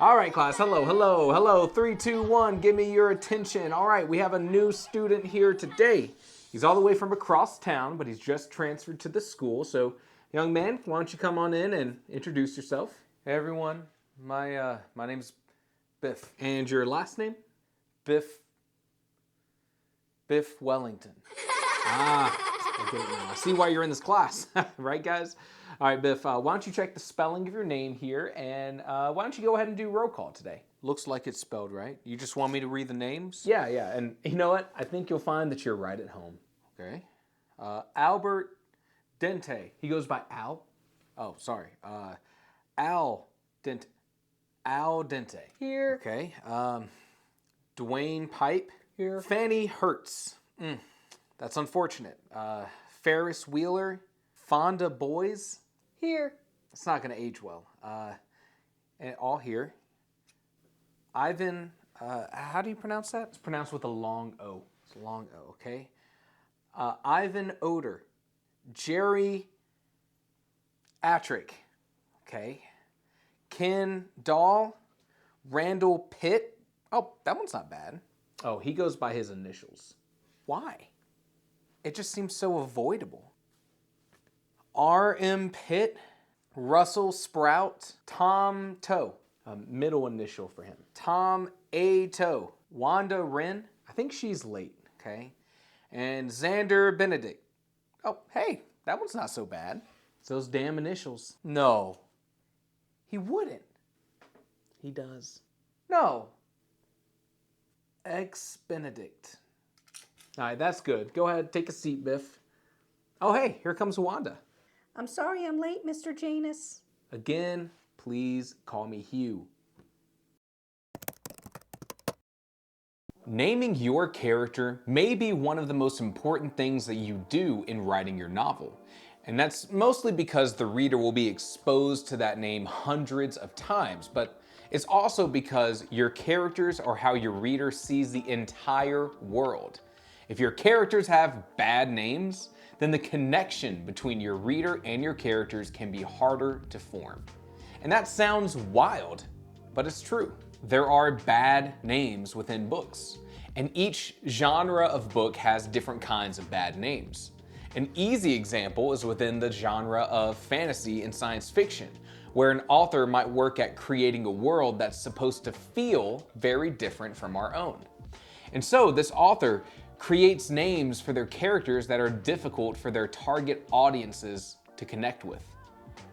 All right, class, hello. 3, 2, 1, give me your attention. All right, we have a new student here today. He's all the way from across town, but he's just transferred to the school. So, young man, why don't you come on in and introduce yourself? Hey everyone, my name's Biff. And your last name? Biff Wellington. I get it now. I see why you're in this class, right, guys? All right, Biff, why don't you check the spelling of your name here, and why don't you go ahead and do roll call today? Looks like it's spelled right. You just want me to read the names? Yeah, and you know what? I think you'll find that you're right at home. Okay. Albert Dente. He goes by Al. Oh, sorry. Al Dente. Al Dente. Here. Okay. Dwayne Pipe. Here. Fanny Hertz. That's unfortunate. Ferris Wheeler. Fonda Boys. Here. It's not going to age well. And all here. Ivan, how do you pronounce that? It's pronounced with a long O. It's a long O, okay. Ivan Oder. Jerry Atrick. Okay. Ken Dahl. Randall Pitt. Oh, that one's not bad. Oh, he goes by his initials. Why? It just seems so avoidable. R.M. Pitt, Russell Sprout, Tom Toe. Middle initial for him. Tom A. Toe, Wanda Wren, I think she's late. okay, and Xander Benedict. Oh, hey, that one's not so bad. It's those damn initials. No, he wouldn't. He does. No. Ex Benedict. All right, that's good. Go ahead, take a seat, Biff. Oh, hey, here comes Wanda. I'm sorry I'm late, Mr. Janus. Again, please call me Hugh. Naming your character may be one of the most important things that you do in writing your novel. And that's mostly because the reader will be exposed to that name hundreds of times, but it's also because your characters are how your reader sees the entire world. If your characters have bad names, then the connection between your reader and your characters can be harder to form. And that sounds wild, but it's true. There are bad names within books, and each genre of book has different kinds of bad names. An easy example is within the genre of fantasy and science fiction, where an author might work at creating a world that's supposed to feel very different from our own. And so this author creates names for their characters that are difficult for their target audiences to connect with.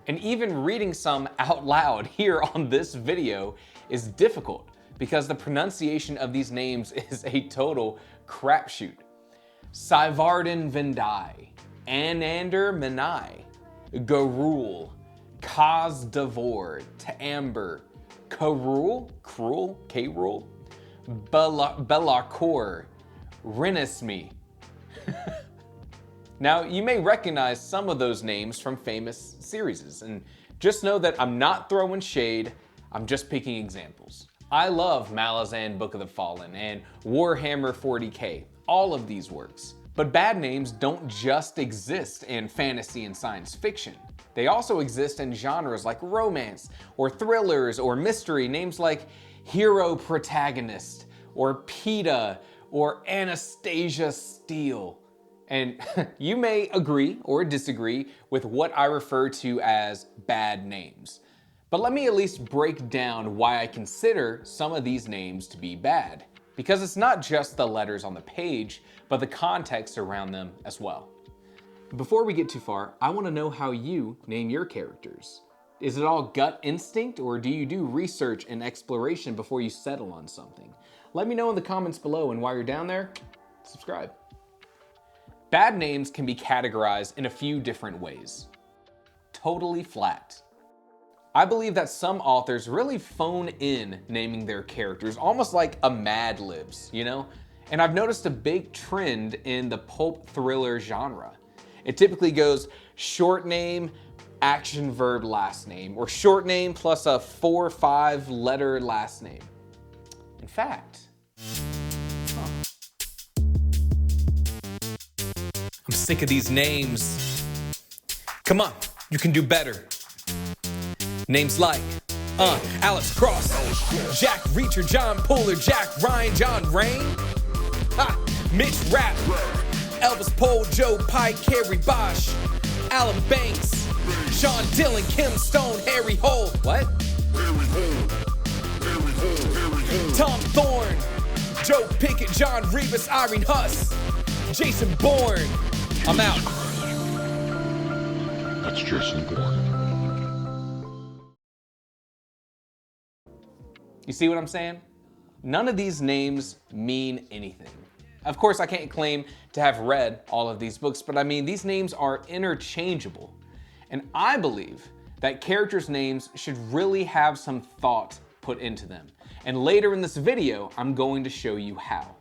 And even reading some out loud here on this video is difficult because the pronunciation of these names is a total crapshoot. Syvarden Vendai, Anander Menai, Garul, Kaz Devor, Ta'amber, Karul, K-Rule, Bellarcor, Renesmee. Now, you may recognize some of those names from famous series, and just know that I'm not throwing shade, I'm just picking examples. I love Malazan Book of the Fallen and Warhammer 40k, all of these works. But bad names don't just exist in fantasy and science fiction. They also exist in genres like romance, or thrillers, or mystery, names like Hero Protagonist, or PETA, or Anastasia Steele. And you may agree or disagree with what I refer to as bad names. But let me at least break down why I consider some of these names to be bad. Because it's not just the letters on the page, but the context around them as well. Before we get too far, I want to know how you name your characters. Is it all gut instinct, or do you do research and exploration before you settle on something? Let me know in the comments below, and while you're down there, subscribe. Bad names can be categorized in a few different ways. Totally flat. I believe that some authors really phone in naming their characters, almost like a Mad Libs, you know? And I've noticed a big trend in the pulp thriller genre. It typically goes short name, action verb last name, or short name plus a 4 or 5 letter last name. In fact, I'm sick of these names. Come on, you can do better. Names like Alex Cross, Jack Reacher, John Puller, Jack Ryan, John Rain, Mitch Rapp, Elvis Pohl, Joe Pike, Carrie Bosch, Alan Banks, Sean Dillon, Kim Stone, Harry Hole. What? Tom Thorne, Joe Pickett, John Rivas, Irene Huss, Jason Bourne. I'm out. That's Jason Bourne. You see what I'm saying? None of these names mean anything. Of course, I can't claim to have read all of these books, but I mean, these names are interchangeable. And I believe that characters' names should really have some thought put into them. And later in this video, I'm going to show you how.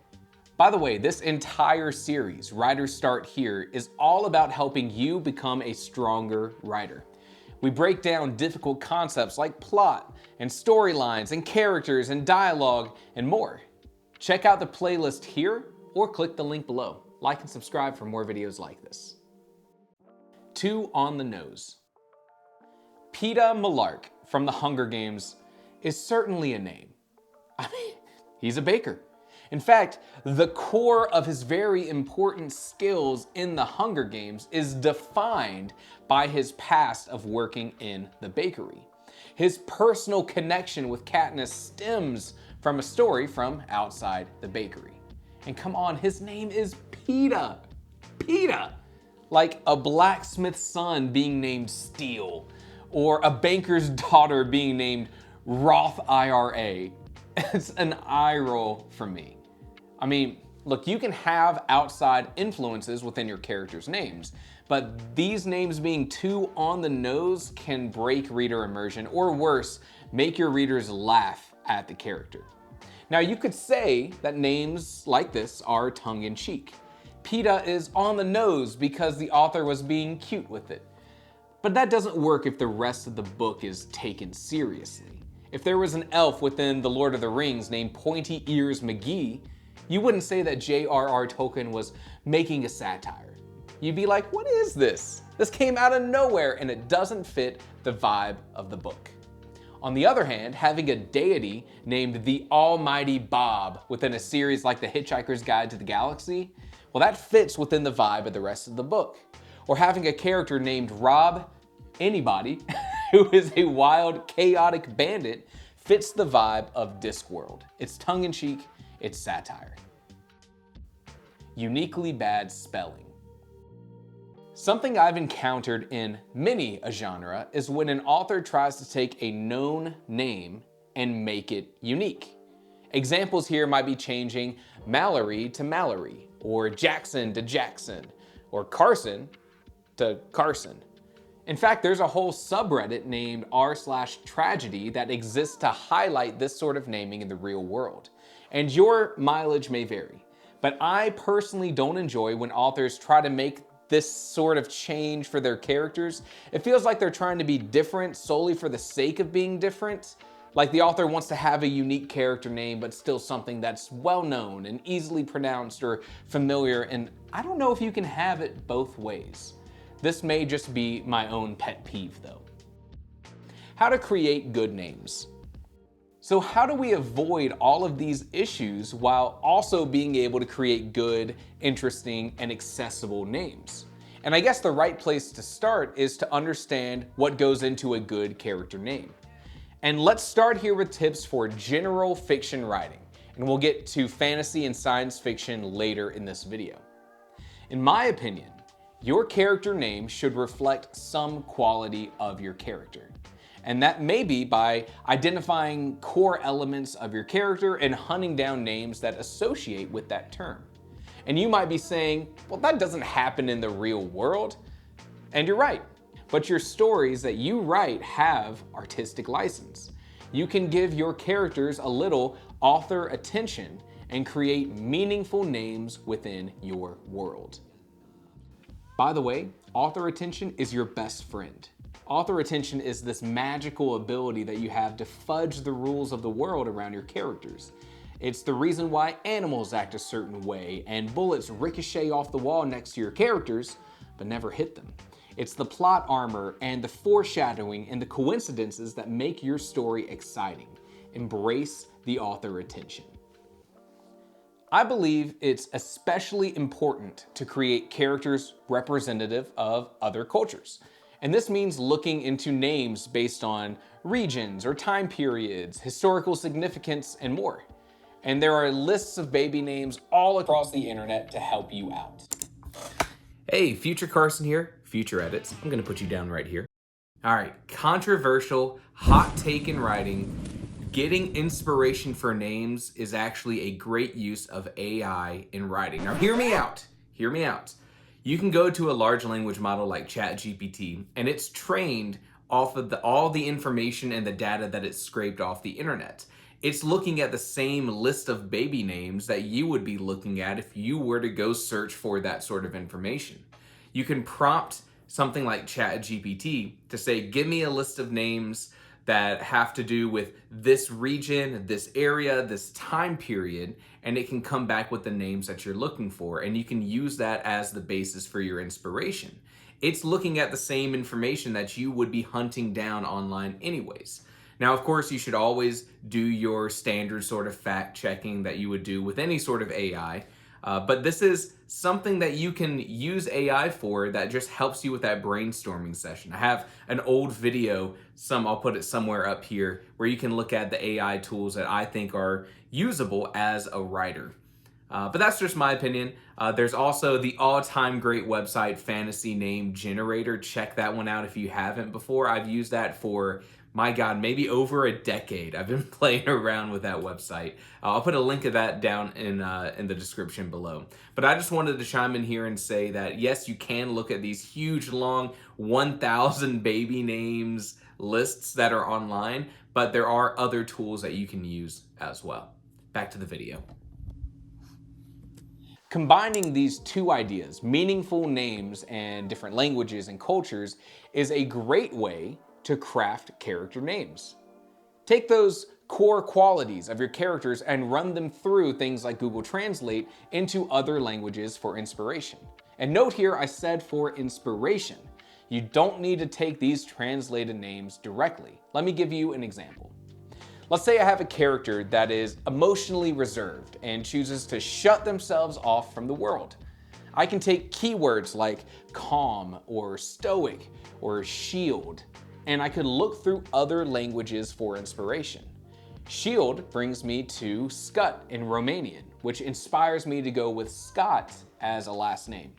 By the way, this entire series, Writers Start Here, is all about helping you become a stronger writer. We break down difficult concepts like plot and storylines and characters and dialogue and more. Check out the playlist here or click the link below. Like and subscribe for more videos like this. 2 on the nose. Peeta Mellark from The Hunger Games is certainly a name. I mean, he's a baker. In fact, the core of his very important skills in the Hunger Games is defined by his past of working in the bakery. His personal connection with Katniss stems from a story from outside the bakery. And come on, his name is Peeta. Peeta! Like a blacksmith's son being named Steel, or a banker's daughter being named Roth IRA. It's an eye roll for me. I mean, look, you can have outside influences within your characters' names, but these names being too on the nose can break reader immersion, or worse, make your readers laugh at the character. Now, you could say that names like this are tongue-in-cheek. Peeta is on the nose because the author was being cute with it. But that doesn't work if the rest of the book is taken seriously. If there was an elf within The Lord of the Rings named Pointy Ears McGee, you wouldn't say that J.R.R. Tolkien was making a satire. You'd be like, what is this? This came out of nowhere and it doesn't fit the vibe of the book. On the other hand, having a deity named the Almighty Bob within a series like The Hitchhiker's Guide to the Galaxy, well, that fits within the vibe of the rest of the book. Or having a character named Rob Anybody, who is a wild, chaotic bandit, fits the vibe of Discworld. It's tongue-in-cheek, it's satire. Uniquely bad spelling. Something I've encountered in many a genre is when an author tries to take a known name and make it unique. Examples here might be changing Mallory to Mallory, or Jackson to Jackson, or Carson to Carson. In fact, there's a whole subreddit named r/tragedy that exists to highlight this sort of naming in the real world. And your mileage may vary, but I personally don't enjoy when authors try to make this sort of change for their characters. It feels like they're trying to be different solely for the sake of being different. Like the author wants to have a unique character name, but still something that's well known and easily pronounced or familiar, and I don't know if you can have it both ways. This may just be my own pet peeve though. How to create good names. So how do we avoid all of these issues while also being able to create good, interesting, and accessible names? And I guess the right place to start is to understand what goes into a good character name. And let's start here with tips for general fiction writing, and we'll get to fantasy and science fiction later in this video. In my opinion, your character name should reflect some quality of your character. And that may be by identifying core elements of your character and hunting down names that associate with that term. And you might be saying, well, that doesn't happen in the real world. And you're right, but your stories that you write have artistic license. You can give your characters a little author attention and create meaningful names within your world. By the way, author attention is your best friend. Author attention is this magical ability that you have to fudge the rules of the world around your characters. It's the reason why animals act a certain way and bullets ricochet off the wall next to your characters, but never hit them. It's the plot armor and the foreshadowing and the coincidences that make your story exciting. Embrace the author attention. I believe it's especially important to create characters representative of other cultures. And this means looking into names based on regions or time periods, historical significance, and more. And there are lists of baby names all across the internet to help you out. Hey, Future Carson here, Future Edits. I'm gonna put you down right here. All right, controversial, hot take in writing. Getting inspiration for names is actually a great use of AI in writing. Now hear me out, hear me out. You can go to a large language model like ChatGPT and it's trained off of all the information and the data that it's scraped off the internet. It's looking at the same list of baby names that you would be looking at if you were to go search for that sort of information. You can prompt something like ChatGPT to say, give me a list of names that have to do with this region, this area, this time period, and it can come back with the names that you're looking for, and you can use that as the basis for your inspiration. It's looking at the same information that you would be hunting down online anyways. Now, of course, you should always do your standard sort of fact checking that you would do with any sort of AI, but this is something that you can use AI for that just helps you with that brainstorming session. I have an old video, I'll put it somewhere up here, where you can look at the AI tools that I think are usable as a writer. But that's just my opinion. There's also the all-time great website, Fantasy Name Generator. Check that one out if you haven't before. I've used that for, my God, maybe over a decade. I've been playing around with that website. I'll put a link of that down in the description below. But I just wanted to chime in here and say that, yes, you can look at these huge, long 1,000 baby names lists that are online, but there are other tools that you can use as well. Back to the video. Combining these two ideas, meaningful names and different languages and cultures, is a great way to craft character names. Take those core qualities of your characters and run them through things like Google Translate into other languages for inspiration. And note here, I said for inspiration. You don't need to take these translated names directly. Let me give you an example. Let's say I have a character that is emotionally reserved and chooses to shut themselves off from the world. I can take keywords like calm or stoic or shield, and I could look through other languages for inspiration. Shield brings me to Scut in Romanian, which inspires me to go with Scott as a last name.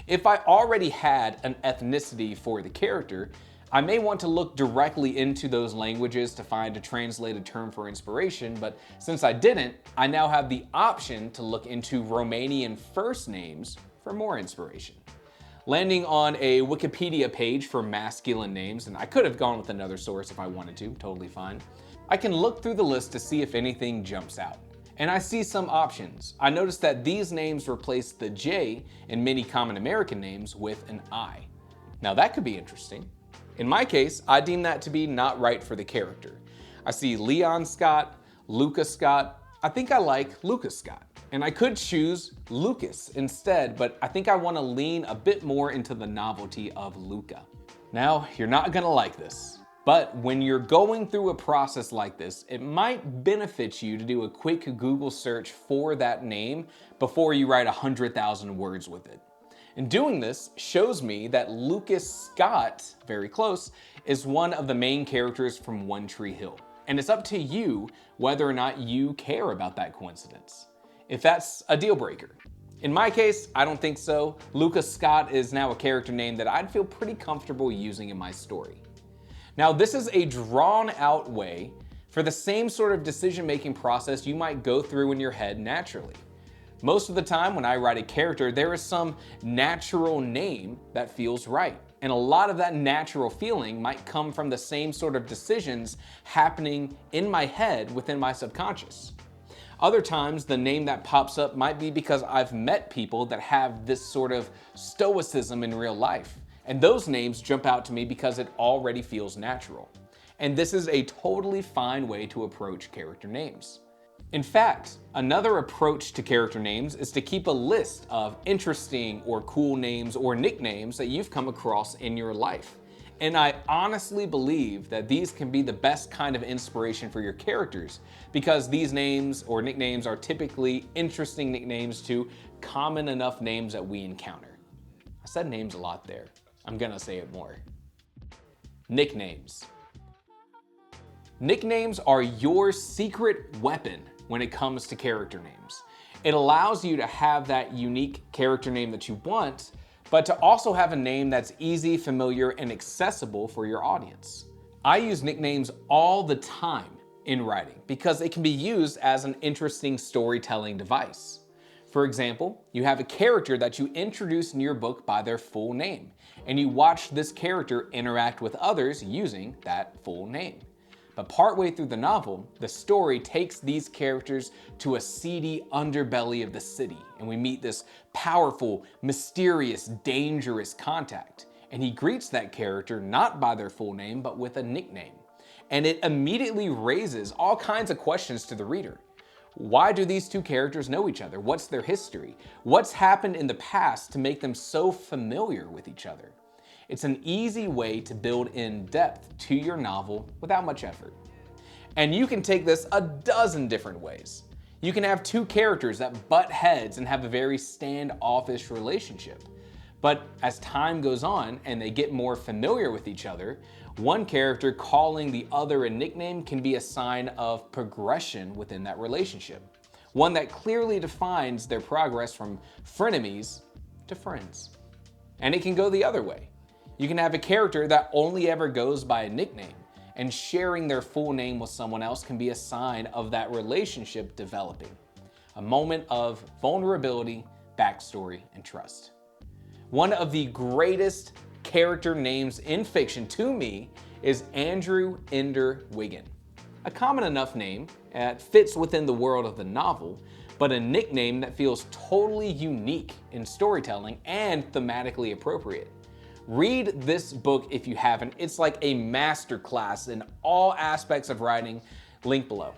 If I already had an ethnicity for the character, I may want to look directly into those languages to find a translated term for inspiration, but since I didn't, I now have the option to look into Romanian first names for more inspiration. Landing on a Wikipedia page for masculine names, and I could have gone with another source if I wanted to, totally fine. I can look through the list to see if anything jumps out. And I see some options. I noticed that these names replace the J in many common American names with an I. Now that could be interesting. In my case, I deem that to be not right for the character. I see Leon Scott, Lucas Scott. I think I like Lucas Scott. And I could choose Lucas instead, but I think I want to lean a bit more into the novelty of Luca. Now, you're not gonna like this, but when you're going through a process like this, it might benefit you to do a quick Google search for that name before you write 100,000 words with it. And doing this shows me that Lucas Scott, very close, is one of the main characters from One Tree Hill. And it's up to you whether or not you care about that coincidence, if that's a deal breaker. In my case, I don't think so. Lucas Scott is now a character name that I'd feel pretty comfortable using in my story. Now, this is a drawn out way for the same sort of decision-making process you might go through in your head naturally. Most of the time when I write a character, there is some natural name that feels right. And a lot of that natural feeling might come from the same sort of decisions happening in my head within my subconscious. Other times, the name that pops up might be because I've met people that have this sort of stoicism in real life. And those names jump out to me because it already feels natural. And this is a totally fine way to approach character names. In fact, another approach to character names is to keep a list of interesting or cool names or nicknames that you've come across in your life. And I honestly believe that these can be the best kind of inspiration for your characters because these names or nicknames are typically interesting nicknames to common enough names that we encounter. I said names a lot there. I'm gonna say it more. Nicknames. Nicknames are your secret weapon when it comes to character names. It allows you to have that unique character name that you want, but to also have a name that's easy, familiar, and accessible for your audience. I use nicknames all the time in writing because it can be used as an interesting storytelling device. For example, you have a character that you introduce in your book by their full name, and you watch this character interact with others using that full name. But partway through the novel, the story takes these characters to a seedy underbelly of the city, and we meet this powerful, mysterious, dangerous contact. And he greets that character not by their full name, but with a nickname. And it immediately raises all kinds of questions to the reader. Why do these two characters know each other? What's their history? What's happened in the past to make them so familiar with each other? It's an easy way to build in depth to your novel without much effort. And you can take this a dozen different ways. You can have two characters that butt heads and have a very standoffish relationship. But as time goes on and they get more familiar with each other, one character calling the other a nickname can be a sign of progression within that relationship. One that clearly defines their progress from frenemies to friends. And it can go the other way. You can have a character that only ever goes by a nickname, and sharing their full name with someone else can be a sign of that relationship developing. A moment of vulnerability, backstory, and trust. One of the greatest character names in fiction to me is Andrew Ender Wiggin. A common enough name that fits within the world of the novel, but a nickname that feels totally unique in storytelling and thematically appropriate. Read this book if you haven't. It's like a masterclass in all aspects of writing. Link below.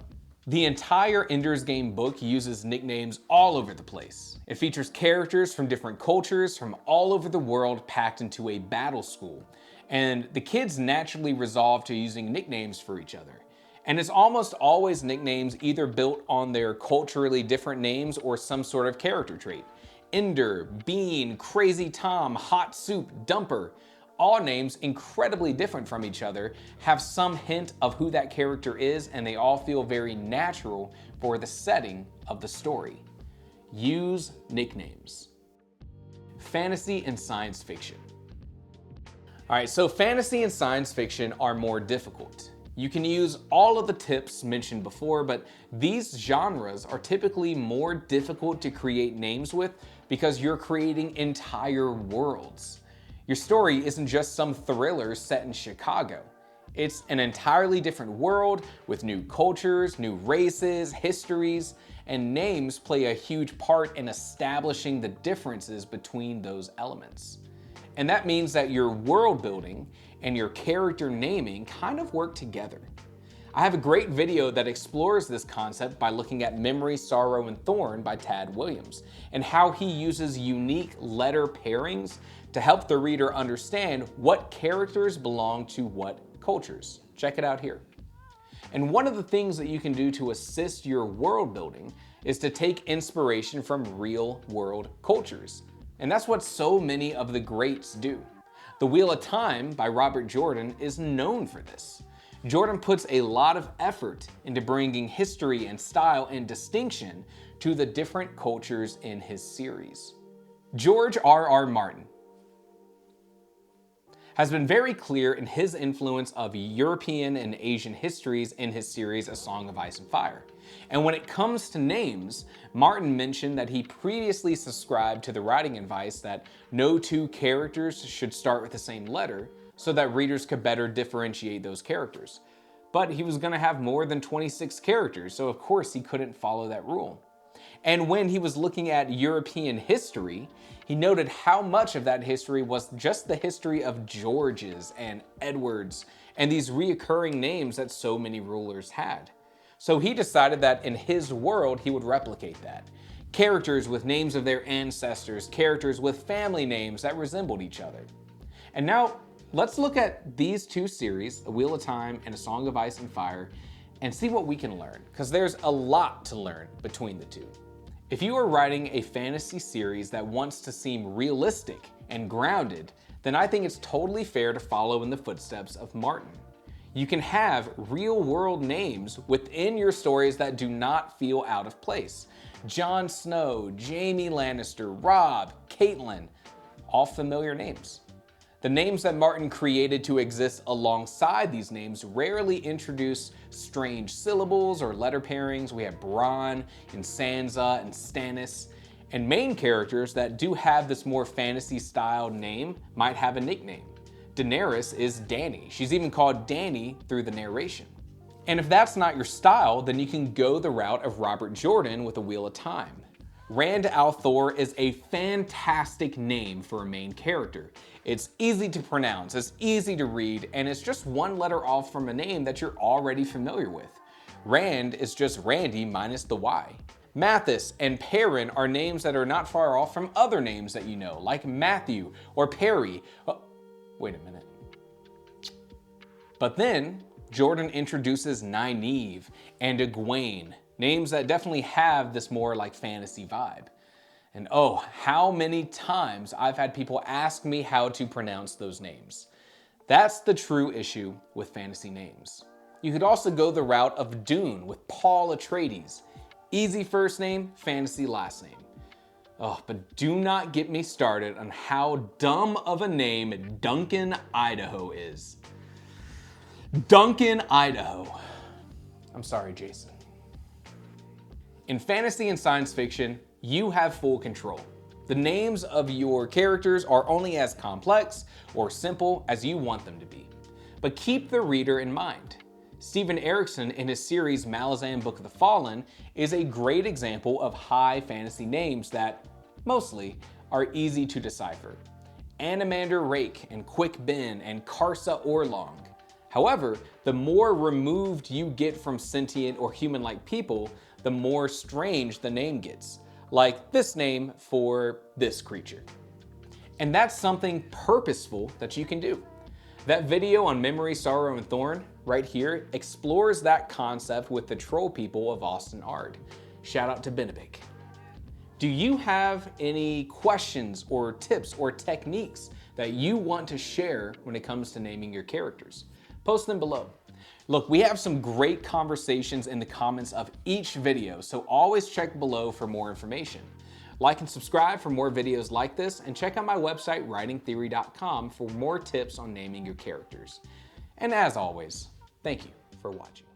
The entire Ender's Game book uses nicknames all over the place. It features characters from different cultures from all over the world packed into a battle school. And the kids naturally resolve to using nicknames for each other. And it's almost always nicknames either built on their culturally different names or some sort of character trait. Ender, Bean, Crazy Tom, Hot Soup, Dumper, all names incredibly different from each other, have some hint of who that character is, and they all feel very natural for the setting of the story. Use nicknames. Fantasy and science fiction. All right, so fantasy and science fiction are more difficult. You can use all of the tips mentioned before, but these genres are typically more difficult to create names with because you're creating entire worlds. Your story isn't just some thriller set in Chicago. It's an entirely different world with new cultures, new races, histories, and names play a huge part in establishing the differences between those elements. And that means that your world building and your character naming kind of work together. I have a great video that explores this concept by looking at Memory, Sorrow, and Thorn by Tad Williams, and how he uses unique letter pairings to help the reader understand what characters belong to what cultures. Check it out here. And one of the things that you can do to assist your world building is to take inspiration from real world cultures. And that's what so many of the greats do. The Wheel of Time by Robert Jordan is known for this. Jordan puts a lot of effort into bringing history and style and distinction to the different cultures in his series. George R.R. Martin has been very clear in his influence of European and Asian histories in his series A Song of Ice and Fire. And when it comes to names, Martin mentioned that he previously subscribed to the writing advice that no two characters should start with the same letter so that readers could better differentiate those characters. But he was going to have more than 26 characters, so of course he couldn't follow that rule. And when he was looking at European history, he noted how much of that history was just the history of Georges and Edwards and these reoccurring names that so many rulers had. So he decided that in his world, he would replicate that. Characters with names of their ancestors, characters with family names that resembled each other. And now, let's look at these two series, A Wheel of Time and A Song of Ice and Fire, and see what we can learn, because there's a lot to learn between the two. If you are writing a fantasy series that wants to seem realistic and grounded, then I think it's totally fair to follow in the footsteps of Martin. You can have real-world names within your stories that do not feel out of place. Jon Snow, Jaime Lannister, Robb, Catelyn, all familiar names. The names that Martin created to exist alongside these names rarely introduce strange syllables or letter pairings. We have Bronn and Sansa and Stannis. And main characters that do have this more fantasy-styled name might have a nickname. Daenerys is Dany. She's even called Dany through the narration. And if that's not your style, then you can go the route of Robert Jordan with A Wheel of Time. Rand al'Thor is a fantastic name for a main character. It's easy to pronounce, it's easy to read, and it's just one letter off from a name that you're already familiar with. Rand is just Randy minus the Y. Mathis and Perrin are names that are not far off from other names that you know, like Matthew or Perry. Oh, wait a minute. But then, Jordan introduces Nynaeve and Egwene, names that definitely have this more like fantasy vibe. And oh, how many times I've had people ask me how to pronounce those names. That's the true issue with fantasy names. You could also go the route of Dune with Paul Atreides. Easy first name, fantasy last name. Oh, but do not get me started on how dumb of a name Duncan, Idaho is. Duncan, Idaho. I'm sorry, Jason. In fantasy and science fiction, you have full control. The names of your characters are only as complex or simple as you want them to be. But keep the reader in mind. Steven Erikson, in his series Malazan Book of the Fallen, is a great example of high fantasy names that, mostly, are easy to decipher. Animander Rake and Quick Ben and Karsa Orlong. However, the more removed you get from sentient or human-like people, the more strange the name gets. Like this name for this creature. And that's something purposeful that you can do. That video on Memory, Sorrow, and Thorn, right here, explores that concept with the troll people of Austin Ard. Shout out to Benedict. Do you have any questions or tips or techniques that you want to share when it comes to naming your characters? Post them below. Look, we have some great conversations in the comments of each video, so always check below for more information. Like and subscribe for more videos like this, and check out my website, writingtheory.com, for more tips on naming your characters. And as always, thank you for watching.